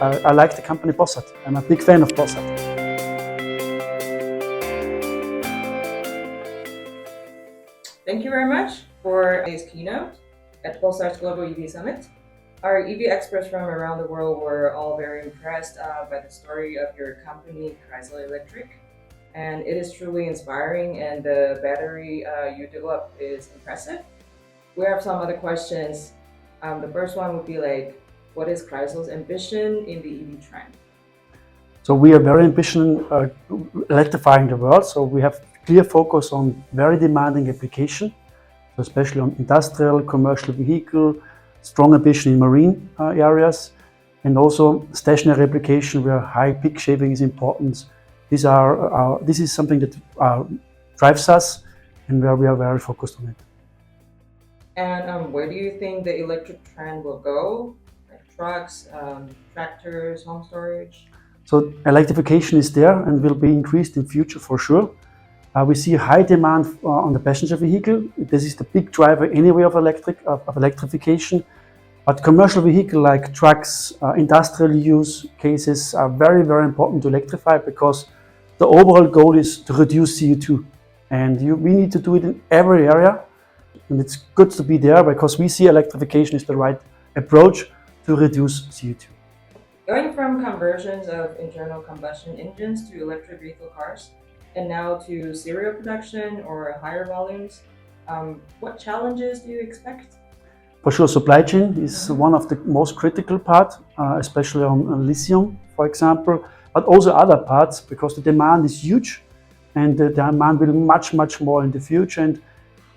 I like the company Bossard. I'm a big fan of Bossard. Thank you very much for today's keynote at Bossard's Global EV Summit. Our EV experts from around the world were all very impressed by the story of your company, KREISEL Electric. And it is truly inspiring, and the battery you developed is impressive. We have some other questions. The first one would be like, what is KREISEL's ambition in the EV trend? So we are very ambitious electrifying the world. So we have clear focus on very demanding application, especially on industrial, commercial vehicle, strong ambition in marine areas, and also stationary application where high peak shaving is important. This is something that drives us and where we are very focused on it. And where do you think the electric trend will go? Like trucks, tractors, home storage? So electrification is there and will be increased in future for sure. We see high demand on the passenger vehicle. This is the big driver anyway of electrification. But commercial vehicle like trucks, industrial use cases are very, very important to electrify because the overall goal is to reduce CO2. And we need to do it in every area. And it's good to be there because we see electrification is the right approach to reduce CO2. Going from conversions of internal combustion engines to electric vehicle cars, and now to serial production or higher volumes, what challenges do you expect? For sure, supply chain is one of the most critical parts, especially on lithium, for example, but also other parts because the demand is huge and the demand will much more in the future. And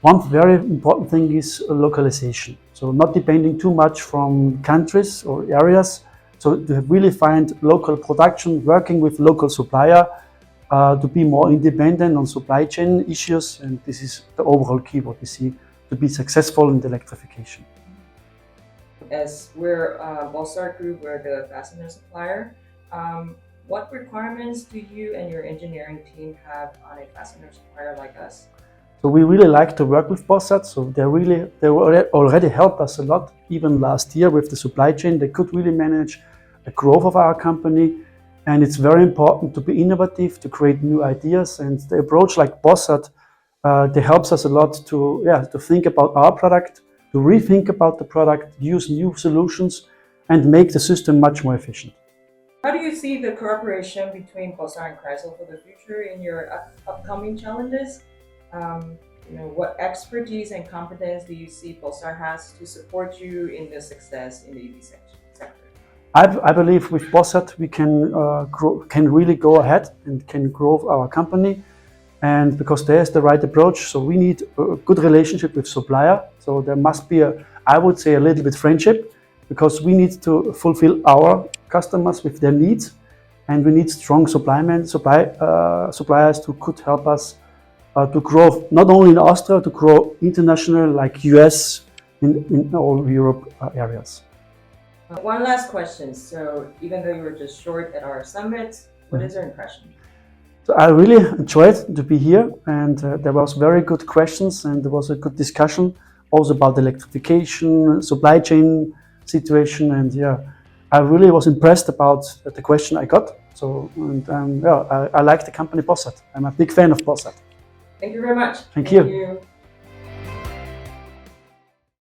one very important thing is localization. So not depending too much from countries or areas. So to really find local production, working with local supplier, to be more independent on supply chain issues, and this is the overall key what we see to be successful in the electrification. As we're Bossard Group, we're the fastener supplier. What requirements do you and your engineering team have on a fastener supplier like us? So we really like to work with Bossard. So they already helped us a lot. Even last year with the supply chain, they could really manage the growth of our company. And it's very important to be innovative, to create new ideas. And the approach like Bossard, they helps us a lot to think about our product, to rethink about the product, use new solutions, and make the system much more efficient. How do you see the cooperation between Bossard and KREISEL for the future in your upcoming challenges? What expertise and competence do you see Bossard has to support you in the success in the EV sector? I believe with Bossard we can really go ahead and can grow our company, and because there's the right approach. So we need a good relationship with supplier. So there must be I would say a little bit friendship, because we need to fulfill our customers with their needs, and we need strong suppliers who could help us to grow not only in Austria, to grow international like US, in all Europe areas. One last question. So even though you were just short at our summit, what is your impression? So I really enjoyed to be here, and there was very good questions, and there was a good discussion also about electrification, supply chain situation, and I really was impressed about the question I got. So I like the company Bossard. I'm a big fan of Bossard. Thank you very much. Thank you.